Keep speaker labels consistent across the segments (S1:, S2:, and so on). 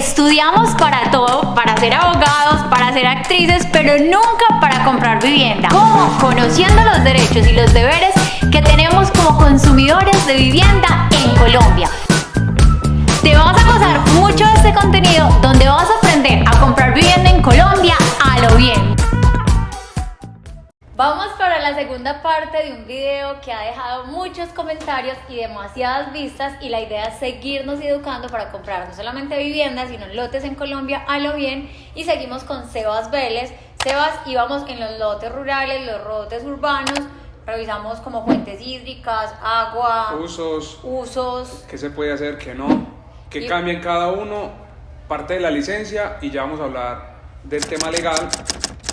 S1: Estudiamos para todo, para ser abogados, para ser actrices, pero nunca para comprar vivienda. ¿Cómo? Conociendo los derechos y los deberes que tenemos como consumidores de vivienda en Colombia. Te vamos a gozar mucho de este contenido donde vas a aprender a comprar vivienda en Colombia a lo bien. Vamos para la segunda parte de un video que ha dejado muchos comentarios y demasiadas vistas, y la idea es seguirnos educando para comprar no solamente viviendas sino lotes en Colombia a lo bien. Y seguimos con Sebas Vélez. Sebas, íbamos en los lotes rurales, los lotes urbanos, revisamos como fuentes hídricas, agua, usos,
S2: qué se puede hacer, qué no, qué cambia en cada uno, parte de la licencia, y ya vamos a hablar del tema legal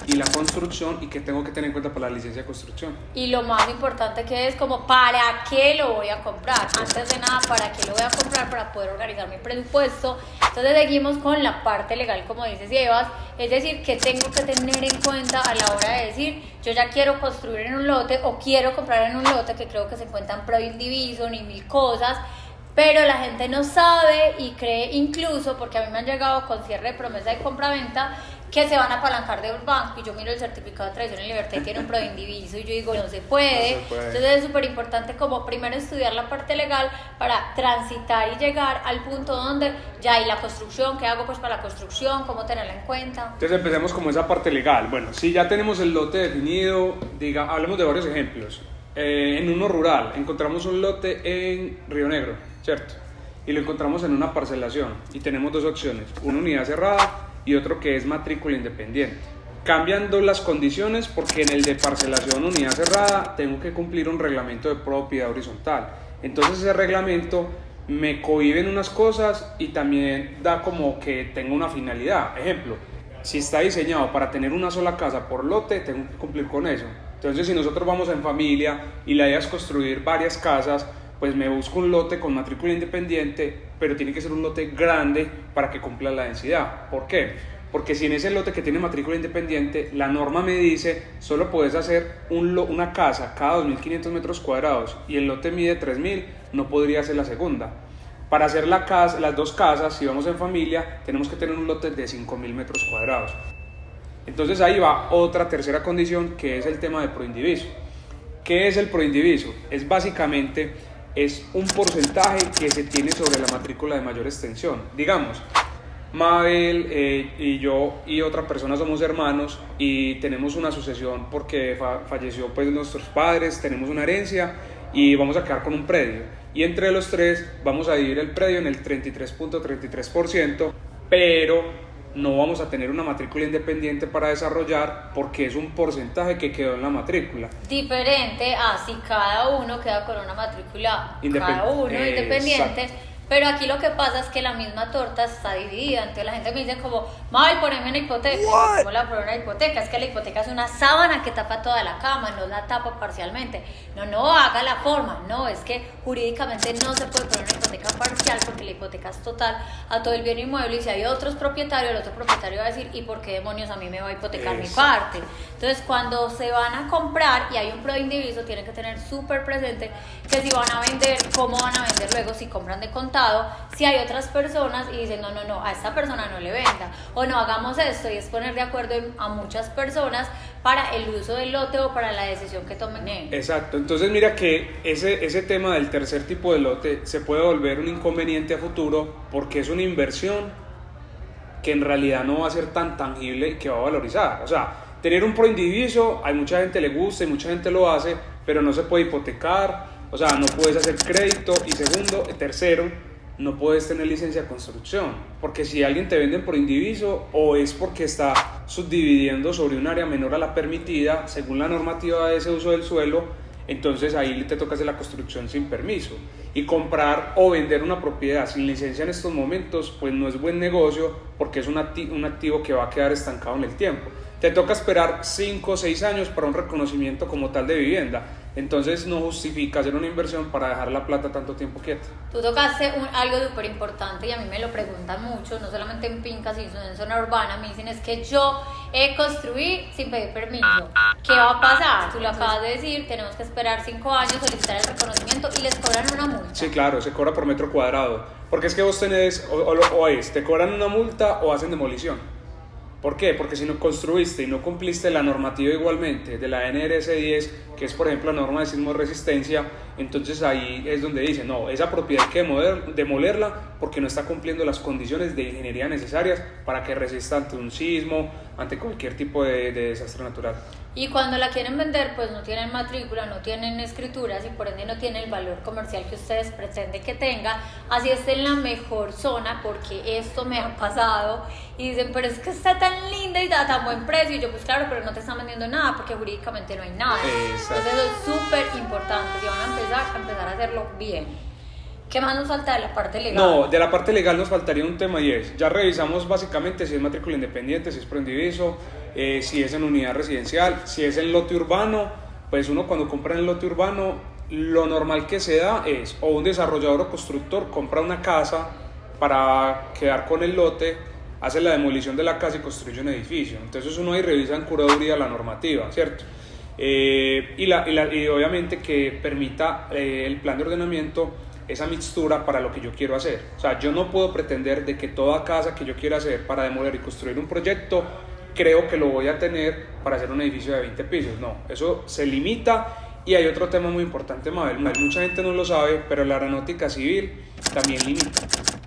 S2: y la construcción y qué tengo que tener en cuenta para la licencia de construcción.
S1: Y lo más importante que es como ¿para qué lo voy a comprar? Antes de nada, ¿para qué lo voy a comprar? Para poder organizar mi presupuesto. Entonces seguimos con la parte legal, como dice Sebas, es decir, ¿qué tengo que tener en cuenta a la hora de decir yo ya quiero construir en un lote o quiero comprar en un lote? Que creo que se encuentran pro indiviso ni mil cosas, pero la gente no sabe y cree, incluso porque a mí me han llegado con cierre de promesa de compra-venta, que se van a apalancar de un banco, y yo miro el certificado de tradición y libertad y tiene un pro indiviso y yo digo no se puede. Entonces es súper importante como primero estudiar la parte legal para transitar y llegar al punto donde ya hay la construcción. ¿Qué hago pues para la construcción? ¿Cómo tenerla en cuenta?
S2: Entonces empecemos como esa parte legal. Bueno, si ya tenemos el lote definido, hablemos de varios ejemplos. En uno rural, encontramos un lote en Río Negro, ¿cierto? Y lo encontramos en una parcelación y tenemos dos opciones, una unidad cerrada y otro que es matrícula independiente. Cambiando las condiciones porque en el de parcelación unidad cerrada tengo que cumplir un reglamento de propiedad horizontal. Entonces ese reglamento me cohíbe en unas cosas y también da como que tenga una finalidad. Ejemplo, si está diseñado para tener una sola casa por lote, tengo que cumplir con eso. Entonces si nosotros vamos en familia y la idea es construir varias casas, pues me busco un lote con matrícula independiente, pero tiene que ser un lote grande para que cumpla la densidad. ¿Por qué? Porque si en ese lote que tiene matrícula independiente, la norma me dice, solo puedes hacer una casa cada 2.500 metros cuadrados y el lote mide 3.000, no podría ser la segunda. Para hacer las dos casas, si vamos en familia, tenemos que tener un lote de 5.000 metros cuadrados. Entonces ahí va otra tercera condición, que es el tema de proindiviso. ¿Qué es el proindiviso? Es básicamente un porcentaje que se tiene sobre la matrícula de mayor extensión. Digamos, Mabel y yo y otra persona somos hermanos y tenemos una sucesión porque falleció pues nuestros padres, tenemos una herencia y vamos a quedar con un predio. Y entre los tres vamos a dividir el predio en el 33.33%, pero no vamos a tener una matrícula independiente para desarrollar porque es un porcentaje que quedó en la matrícula.
S1: Diferente a si cada uno queda con una matrícula independiente. Pero aquí lo que pasa es que la misma torta está dividida. Entonces la gente me dice como, Mabel, poneme una hipoteca. ¿Cómo la pongo una hipoteca? Es que la hipoteca es una sábana que tapa toda la cama, no la tapa parcialmente. No, haga la forma. No, es que jurídicamente no se puede poner una hipoteca parcial porque la hipoteca es total a todo el bien inmueble, y si hay otros propietarios, el otro propietario va a decir, ¿y por qué demonios a mí me va a hipotecar mi parte? Entonces cuando se van a comprar y hay un pro indiviso, tienen que tener súper presente que si van a vender, cómo van a vender luego, si compran de contado, si hay otras personas y dicen no, a esta persona no le venda, o no hagamos esto, y es poner de acuerdo a muchas personas para el uso del lote o para la decisión que tomen ellos.
S2: Exacto, entonces mira que ese tema del tercer tipo de lote se puede volver un inconveniente a futuro porque es una inversión que en realidad no va a ser tan tangible y que va a valorizar. O sea, tener un proindiviso, a mucha gente le gusta y mucha gente lo hace, pero no se puede hipotecar, o sea, no puedes hacer crédito, y tercero, no puedes tener licencia de construcción, porque si alguien te vende por indiviso o es porque está subdividiendo sobre un área menor a la permitida según la normativa de ese uso del suelo, entonces ahí te toca hacer la construcción sin permiso. Y comprar o vender una propiedad sin licencia en estos momentos pues no es buen negocio, porque es un activo que va a quedar estancado en el tiempo. Te toca esperar 5 o 6 años para un reconocimiento como tal de vivienda. Entonces no justifica hacer una inversión para dejar la plata tanto tiempo quieta.
S1: Tú tocaste algo súper importante y a mí me lo preguntan mucho, no solamente en fincas, sino en zona urbana. Me dicen es que yo construí sin pedir permiso. ¿Qué va a pasar? Tú lo acabas de decir, tenemos que esperar 5 años, solicitar el reconocimiento y les cobran una multa.
S2: Sí, claro, se cobra por metro cuadrado. Porque es que vos tenés, te cobran una multa o hacen demolición. ¿Por qué? Porque si no construiste y no cumpliste la normativa igualmente de la NRS 10, que es por ejemplo la norma de sismo resistencia, entonces ahí es donde dice, no, esa propiedad hay que demolerla porque no está cumpliendo las condiciones de ingeniería necesarias para que resista ante un sismo, ante cualquier tipo de desastre natural.
S1: Y cuando la quieren vender, pues no tienen matrícula, no tienen escrituras y por ende no tiene el valor comercial que ustedes pretenden que tenga. Así esté en la mejor zona, porque esto me ha pasado. Y dicen, pero es que está tan linda y da tan buen precio. Y yo, pues claro, pero no te están vendiendo nada porque jurídicamente no hay nada.
S2: Exacto.
S1: Entonces eso es súper importante. Si van a empezar a hacerlo bien. ¿Qué más nos falta de la parte legal?
S2: No, de la parte legal nos faltaría un tema y es, ya revisamos básicamente si es matrícula independiente, si es proindiviso, si es en unidad residencial, si es en lote urbano. Pues uno cuando compra en el lote urbano, lo normal que se da es, o un desarrollador o constructor compra una casa para quedar con el lote, hace la demolición de la casa y construye un edificio. Entonces uno ahí revisa en curaduría la normativa, ¿cierto? Y obviamente que permita el plan de ordenamiento esa mixtura para lo que yo quiero hacer. O sea, yo no puedo pretender de que toda casa que yo quiera hacer para demoler y construir un proyecto, creo que lo voy a tener para hacer un edificio de 20 pisos. No, eso se limita. Y hay otro tema muy importante, Mabel. Mucha gente no lo sabe, pero la aeronáutica civil también limita.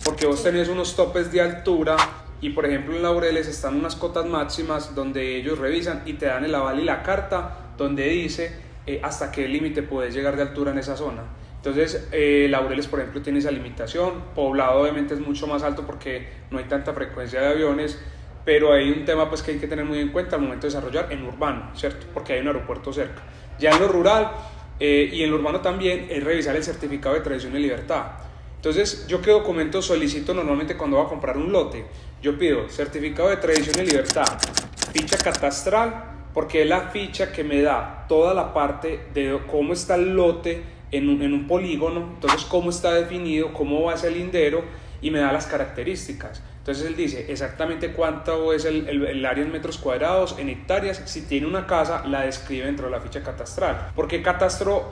S2: Porque vos tenés unos topes de altura y, por ejemplo, en Laureles están unas cotas máximas donde ellos revisan y te dan el aval y la carta donde dice hasta qué límite puedes llegar de altura en esa zona. Entonces, Laureles, por ejemplo, tiene esa limitación. Poblado, obviamente, es mucho más alto porque no hay tanta frecuencia de aviones, pero hay un tema pues, que hay que tener muy en cuenta al momento de desarrollar en urbano, ¿cierto? Porque hay un aeropuerto cerca. Ya en lo rural y en lo urbano también es revisar el certificado de tradición y libertad. Entonces, ¿yo qué documento solicito normalmente cuando voy a comprar un lote? Yo pido certificado de tradición y libertad, ficha catastral, porque es la ficha que me da toda la parte de cómo está el lote en un polígono, entonces cómo está definido, cómo va ese lindero y me da las características. Entonces él dice exactamente cuánto es el área en metros cuadrados, en hectáreas. Si tiene una casa, la describe dentro de la ficha catastral. Porque catastro,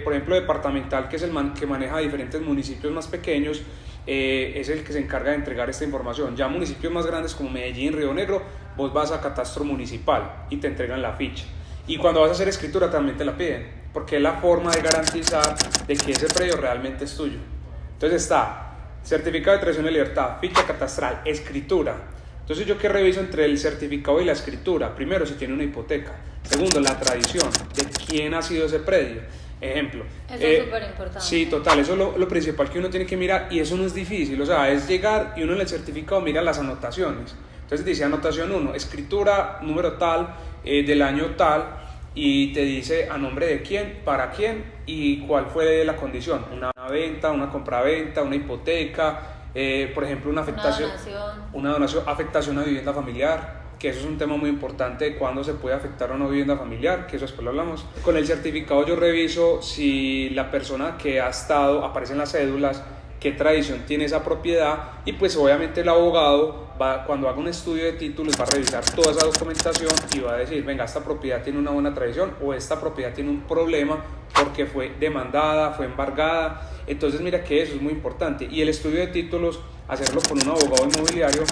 S2: por ejemplo, departamental, que es el que maneja diferentes municipios más pequeños, es el que se encarga de entregar esta información. Ya municipios más grandes como Medellín, Río Negro, vos vas a catastro municipal y te entregan la ficha. Y cuando vas a hacer escritura también te la piden, porque es la forma de garantizar de que ese predio realmente es tuyo. Entonces está certificado de tradición de libertad, ficha catastral, escritura. Entonces yo qué reviso entre el certificado y la escritura. Primero, si tiene una hipoteca. Segundo, la tradición, de quién ha sido ese predio. Ejemplo.
S1: Eso es súper importante.
S2: Sí, total, eso es lo principal que uno tiene que mirar y eso no es difícil. O sea, es llegar y uno en el certificado mira las anotaciones. Entonces dice anotación 1, escritura número tal, del año tal, y te dice a nombre de quién, para quién y cuál fue la condición. Una venta, una compraventa, una hipoteca, por ejemplo una afectación, una donación, afectación a vivienda familiar, que eso es un tema muy importante de cuándo se puede afectar a una vivienda familiar, que eso después lo hablamos. Con el certificado yo reviso si la persona que ha estado, aparece en las cédulas, qué tradición tiene esa propiedad y pues obviamente el abogado cuando haga un estudio de títulos va a revisar toda esa documentación y va a decir, venga, esta propiedad tiene una buena tradición o esta propiedad tiene un problema porque fue demandada, fue embargada. Entonces mira que eso es muy importante y el estudio de títulos hacerlo con un abogado inmobiliario,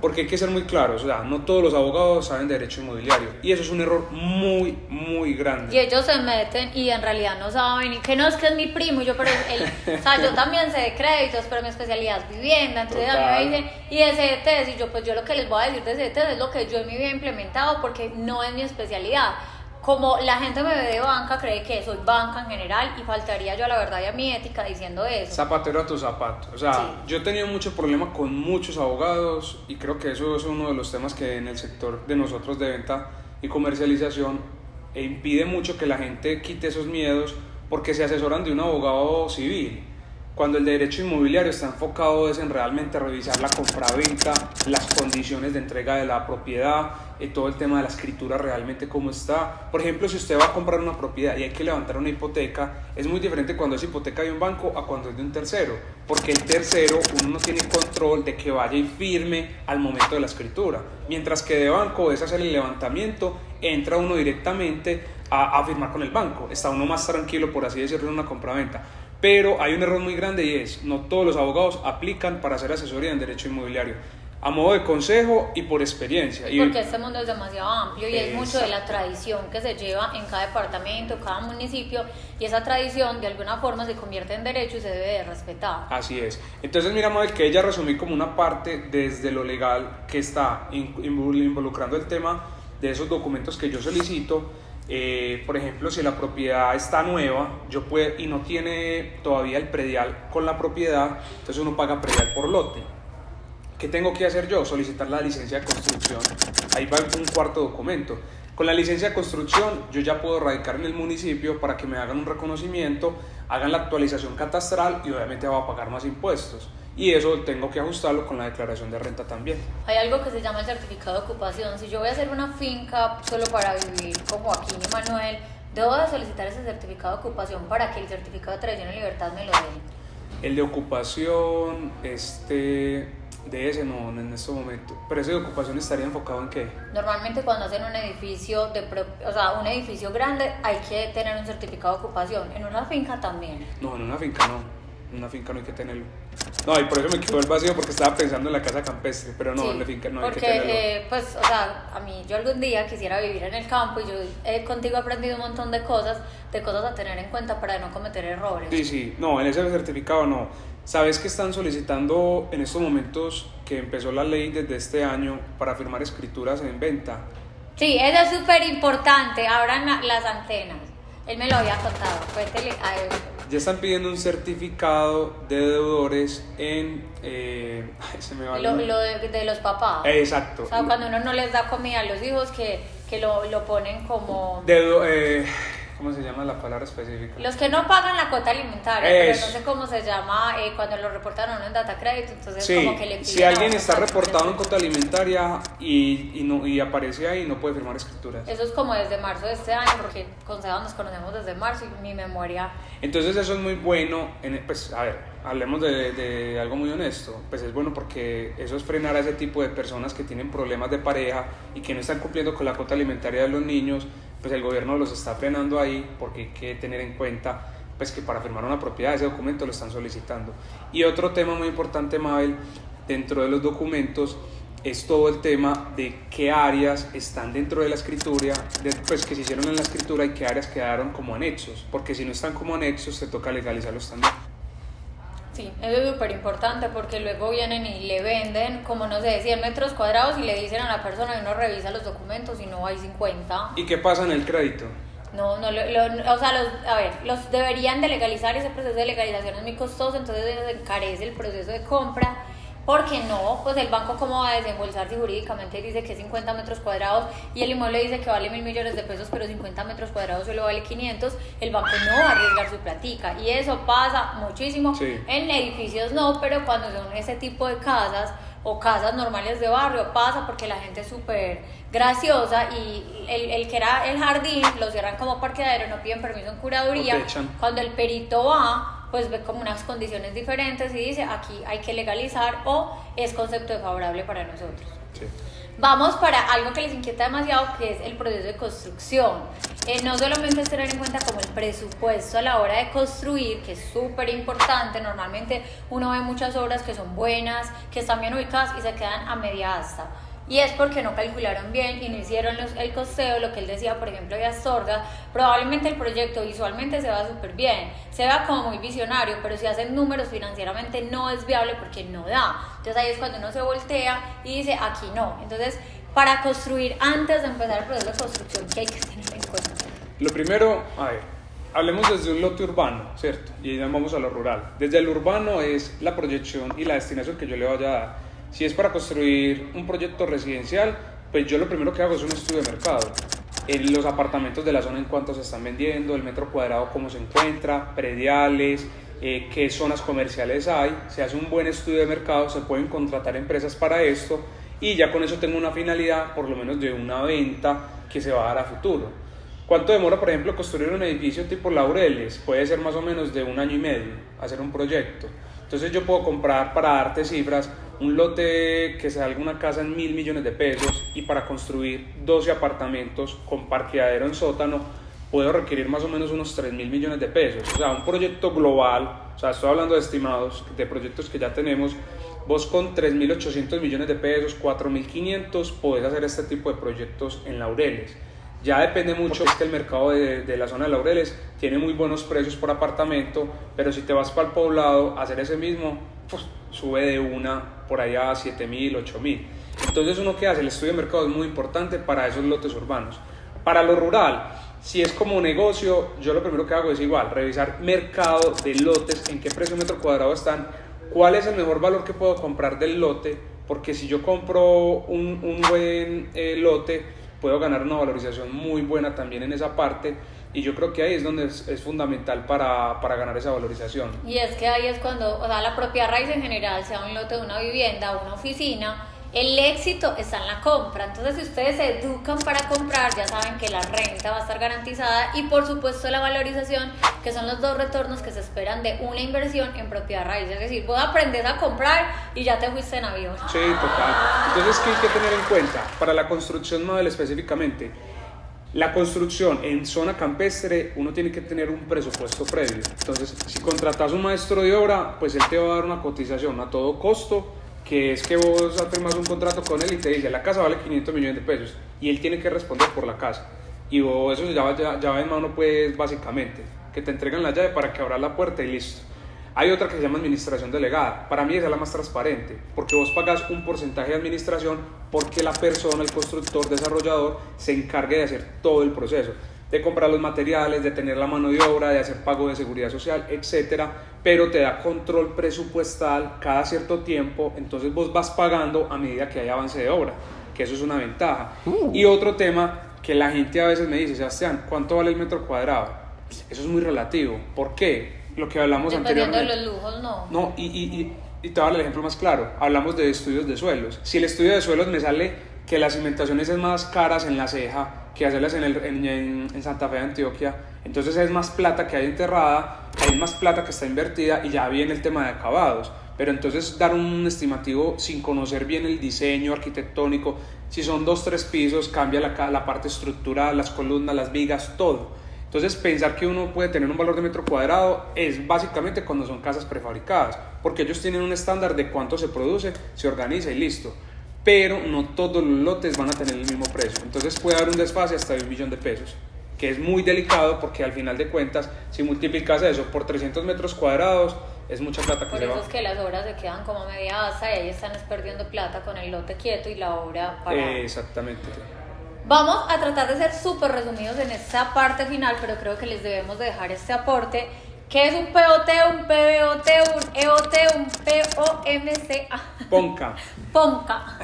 S2: porque hay que ser muy claros, o sea, no todos los abogados saben de derecho inmobiliario y eso es un error muy, muy grande.
S1: Y ellos se meten y en realidad no saben, y que no es que es mi primo, yo, pero o sea, yo también sé de créditos, pero mi especialidad es vivienda, entonces
S2: Total.
S1: a mí me dicen, y de CDTs, y yo, pues yo lo que les voy a decir de CDTs es lo que yo en mi vida he implementado porque no es mi especialidad. Como la gente me ve de banca, cree que soy banca en general y faltaría yo a la verdad y a mi ética diciendo eso.
S2: Zapatero a tu zapato. O sea, sí. Yo he tenido mucho problema con muchos abogados y creo que eso es uno de los temas que en el sector de nosotros de venta y comercialización impide mucho que la gente quite esos miedos porque se asesoran de un abogado civil. cuando el derecho inmobiliario está enfocado es en realmente revisar la compraventa, las condiciones de entrega de la propiedad, todo el tema de la escritura realmente cómo está. Por ejemplo, si usted va a comprar una propiedad y hay que levantar una hipoteca, es muy diferente cuando es hipoteca de un banco a cuando es de un tercero, porque el tercero uno no tiene control de que vaya y firme al momento de la escritura, mientras que de banco es hacer el levantamiento, entra uno directamente a firmar con el banco, está uno más tranquilo, por así decirlo, en una compraventa. Pero hay un error muy grande y es, no todos los abogados aplican para hacer asesoría en derecho inmobiliario, a modo de consejo y por experiencia.
S1: Porque este mundo es demasiado amplio y es mucho de la tradición que se lleva en cada departamento, cada municipio, y esa tradición de alguna forma se convierte en derecho y se debe de respetar.
S2: Así es. Entonces mira, Mabel, que ella resumí como una parte desde lo legal que está involucrando el tema de esos documentos que yo solicito. Por ejemplo, si la propiedad está nueva y no tiene todavía el predial con la propiedad, entonces uno paga predial por lote. ¿Qué tengo que hacer yo? Solicitar la licencia de construcción. Ahí va un cuarto documento. Con la licencia de construcción yo ya puedo radicar en el municipio para que me hagan un reconocimiento, hagan la actualización catastral y obviamente va a pagar más impuestos. Y eso tengo que ajustarlo con la declaración de renta también.
S1: Hay algo que se llama el certificado de ocupación. Si yo voy a hacer una finca solo para vivir, como aquí en Manuel, debo de solicitar ese certificado de ocupación para que el certificado de tradición y libertad me lo dé.
S2: El de ocupación, de ese no, en este momento. Pero ese de ocupación estaría enfocado en qué?
S1: Normalmente cuando hacen un edificio un edificio grande hay que tener un certificado de ocupación. En una finca también.
S2: No, en una finca no. En una finca no hay que tenerlo. No, y por eso me quedó el vacío, porque estaba pensando en la casa campestre, pero no, sí, en la finca no hay que tenerlo.
S1: Pues, a mí yo algún día quisiera vivir en el campo y yo contigo he aprendido un montón de cosas a tener en cuenta para no cometer errores.
S2: Sí, no, en ese certificado no. ¿Sabes que están solicitando en estos momentos que empezó la ley desde este año para firmar escrituras en venta?
S1: Sí, eso es súper importante, abran las antenas. Él me lo había contado, cuéntele a él.
S2: Ya están pidiendo un certificado de deudores en... se me va
S1: lo de los papás.
S2: Exacto.
S1: O sea, cuando uno no les da comida a los hijos, que lo ponen como...
S2: ¿Cómo se llama la palabra específica?
S1: Los que no pagan la cuota alimentaria, pero no sé cómo se llama cuando lo reportan a uno en data crédito, entonces sí, como que le piden...
S2: Si alguien está reportado en cuota alimentaria y aparece ahí, no puede firmar escrituras.
S1: Eso es como desde marzo de este año, porque con Seba nos conocemos desde marzo y mi memoria...
S2: Entonces eso es muy bueno, pues a ver, hablemos de algo muy honesto, pues es bueno porque eso es frenar a ese tipo de personas que tienen problemas de pareja y que no están cumpliendo con la cuota alimentaria de los niños. Pues el gobierno los está frenando ahí porque hay que tener en cuenta pues que para firmar una propiedad ese documento lo están solicitando. Y otro tema muy importante, Mabel, dentro de los documentos es todo el tema de qué áreas están dentro de la escritura, pues que se hicieron en la escritura y qué áreas quedaron como anexos, porque si no están como anexos te toca legalizarlos también.
S1: Sí, eso es súper importante porque luego vienen y le venden como, no sé, 100 metros cuadrados y le dicen a la persona y uno revisa los documentos y no hay 50.
S2: ¿Y qué pasa en el crédito?
S1: Los deberían de legalizar, ese proceso de legalización es muy costoso, entonces encarece el proceso de compra. Porque no, pues el banco cómo va a desembolsarse jurídicamente dice que 50 metros cuadrados y el inmueble dice que vale 1.000 millones de pesos, pero 50 metros cuadrados solo vale 500, el banco no va a arriesgar su platica y eso pasa muchísimo. Sí. En edificios no, pero cuando son ese tipo de casas o casas normales de barrio pasa porque la gente es súper graciosa y el que era el jardín lo cierran como parqueadero, no piden permiso en curaduría. Cuando el perito va, pues ve como unas condiciones diferentes y dice aquí hay que legalizar o es concepto desfavorable para nosotros.
S2: Sí.
S1: Vamos para algo que les inquieta demasiado, que es el proceso de construcción. No solamente es tener en cuenta como el presupuesto a la hora de construir, que es súper importante. Normalmente uno ve muchas obras que son buenas, que están bien ubicadas y se quedan a media asta. Y es porque no calcularon bien y no hicieron el costeo, lo que él decía, por ejemplo, de Astorga. Probablemente el proyecto visualmente se vea súper bien, se vea como muy visionario, pero si hacen números financieramente no es viable porque no da. Entonces ahí es cuando uno se voltea y dice, aquí no. Entonces, para construir antes de empezar el proceso de construcción, ¿qué hay que tener en cuenta?
S2: Lo primero, hablemos desde un lote urbano, ¿cierto? Y ya vamos a lo rural. Desde el urbano es la proyección y la destinación que yo le vaya a dar. Si es para construir un proyecto residencial, pues yo lo primero que hago es un estudio de mercado. Los apartamentos de la zona en cuánto se están vendiendo, el metro cuadrado cómo se encuentra, prediales, qué zonas comerciales hay, se hace un buen estudio de mercado, se pueden contratar empresas para esto y ya con eso tengo una finalidad por lo menos de una venta que se va a dar a futuro. ¿Cuánto demora, por ejemplo, construir un edificio tipo Laureles? Puede ser más o menos de 1 año y medio hacer un proyecto. Entonces yo puedo comprar, para darte cifras, un lote que salga una casa en 1.000 millones de pesos y para construir 12 apartamentos con parqueadero en sótano puedo requerir más o menos unos 3.000 millones de pesos. O sea, un proyecto global, o sea, estoy hablando de estimados, de proyectos que ya tenemos, vos con 3.800 millones de pesos, 4.500, podés hacer este tipo de proyectos en Laureles. Ya depende mucho, es que el mercado de la zona de Laureles tiene muy buenos precios por apartamento, pero si te vas para el Poblado a hacer ese mismo, pues sube de una por allá a 7.000, 8.000. Entonces uno que hace, el estudio de mercado es muy importante para esos lotes urbanos. Para lo rural, si es como negocio, yo lo primero que hago es igual, revisar mercado de lotes, en qué precio metro cuadrado están, cuál es el mejor valor que puedo comprar del lote, porque si yo compro un buen lote, puedo ganar una valorización muy buena también en esa parte y yo creo que ahí es donde es fundamental para ganar esa valorización.
S1: Y es que ahí es cuando, o sea, la propiedad raíz en general, sea un lote de una vivienda o una oficina, el éxito está en la compra. Entonces, si ustedes se educan para comprar, ya saben que la renta va a estar garantizada y por supuesto la valorización, que son los 2 retornos que se esperan de una inversión en propiedad raíz. Es decir, vos aprendes a comprar y ya te fuiste en avión.
S2: Sí, total. Entonces, ¿qué hay que tener en cuenta? Para la construcción móvil específicamente, la construcción en zona campestre, uno tiene que tener un presupuesto previo. Entonces, si contratas un maestro de obra, pues él te va a dar una cotización a todo costo, que es que vos firmas un contrato con él y te dice, la casa vale 500 millones de pesos, y él tiene que responder por la casa. Y vos, eso ya va en mano, pues, básicamente, que te entregan la llave para que abras la puerta y listo. Hay otra que se llama administración delegada. Para mí esa es la más transparente, porque vos pagas un porcentaje de administración porque la persona, el constructor, desarrollador, se encargue de hacer todo el proceso, de comprar los materiales, de tener la mano de obra, de hacer pago de seguridad social, etcétera, pero te da control presupuestal cada cierto tiempo, entonces vos vas pagando a medida que hay avance de obra, que eso es una ventaja. Y otro tema que la gente a veces me dice, Sebastián, ¿cuánto vale el metro cuadrado? Eso es muy relativo. ¿Por qué? Lo que hablamos anteriormente.
S1: Dependiendo de los lujos, no.
S2: No, y te voy a dar el ejemplo más claro. Hablamos de estudios de suelos. Si el estudio de suelos me sale que las cimentaciones es más caras en La Ceja que hacerlas en Santa Fe de Antioquia, entonces es más plata que hay enterrada, hay más plata que está invertida y ya viene el tema de acabados. Pero entonces dar un estimativo sin conocer bien el diseño arquitectónico, si son 2-3 pisos, cambia la parte estructural, las columnas, las vigas, todo. Entonces pensar que uno puede tener un valor de metro cuadrado es básicamente cuando son casas prefabricadas, porque ellos tienen un estándar de cuánto se produce, se organiza y listo. Pero no todos los lotes van a tener el mismo precio, entonces puede haber un desfase hasta de 1 millón de pesos, que es muy delicado porque al final de cuentas, si multiplicas eso por 300 metros cuadrados, es mucha plata que se va.
S1: Por eso es que las obras se quedan como media asa y ahí están perdiendo plata con el lote quieto y la obra parada.
S2: Exactamente.
S1: Vamos a tratar de ser súper resumidos en esta parte final, pero creo que les debemos de dejar este aporte. ¿Qué es un POT, un PBOT, un EOT, un POMC?
S2: POMCA.
S1: POMCA.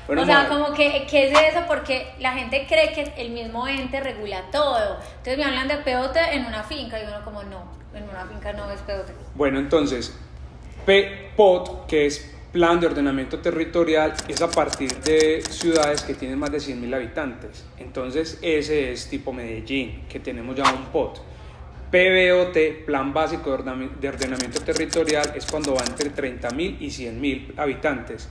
S2: Bueno,
S1: o sea, como que, ¿qué es eso? Porque la gente cree que el mismo ente regula todo. Entonces me hablan de POT en una finca y uno como no, en una finca no es POT.
S2: Bueno, entonces, POT, que es Plan de Ordenamiento Territorial, es a partir de ciudades que tienen más de 100.000 habitantes. Entonces ese es tipo Medellín, que tenemos ya un POT. PBOT, Plan Básico de Ordenamiento Territorial, es cuando va entre 30.000 y 100.000 habitantes.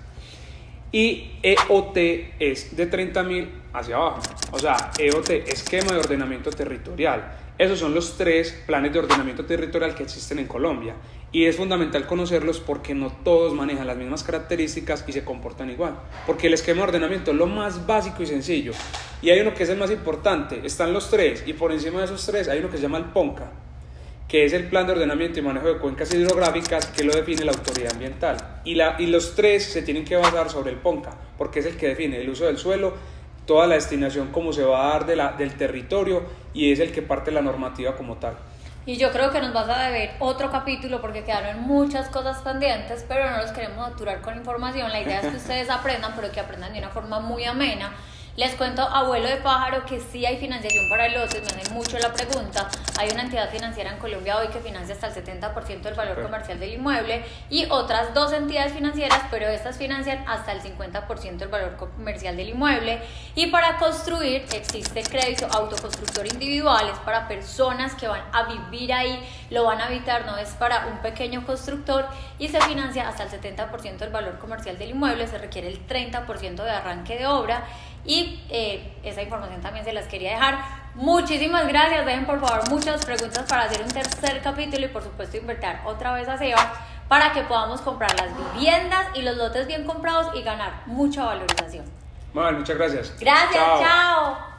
S2: Y EOT es de 30.000 hacia abajo. O sea, EOT, Esquema de Ordenamiento Territorial. Esos son los 3 planes de ordenamiento territorial que existen en Colombia. Y es fundamental conocerlos porque no todos manejan las mismas características y se comportan igual. Porque el esquema de ordenamiento es lo más básico y sencillo. Y hay uno que es el más importante. Están los 3 y por encima de esos 3 hay uno que se llama el PONCA, que es el Plan de Ordenamiento y Manejo de Cuencas Hidrográficas, que lo define la autoridad ambiental. Y los 3 se tienen que basar sobre el PONCA, porque es el que define el uso del suelo, toda la destinación, cómo se va a dar del territorio, y es el que parte la normativa como tal.
S1: Y yo creo que nos vas a deber otro capítulo porque quedaron muchas cosas pendientes, pero no los queremos saturar con información. La idea es que ustedes aprendan, pero que aprendan de una forma muy amena. Les cuento, abuelo de pájaro, que sí hay financiación para lotes, me hacen mucho la pregunta. Hay una entidad financiera en Colombia hoy que financia hasta el 70% del valor comercial del inmueble y otras 2 entidades financieras, pero estas financian hasta el 50% del valor comercial del inmueble. Y para construir existe crédito autoconstructor individual, es para personas que van a vivir ahí, lo van a habitar, no es para un pequeño constructor, y se financia hasta el 70% del valor comercial del inmueble, se requiere el 30% de arranque de obra. Y esa información también se las quería dejar. Muchísimas gracias. Dejen por favor muchas preguntas para hacer un tercer capítulo y por supuesto invitar otra vez a Seba para que podamos comprar las viviendas y los lotes bien comprados y ganar mucha valorización.
S2: Bueno, muchas gracias.
S1: Gracias, chao.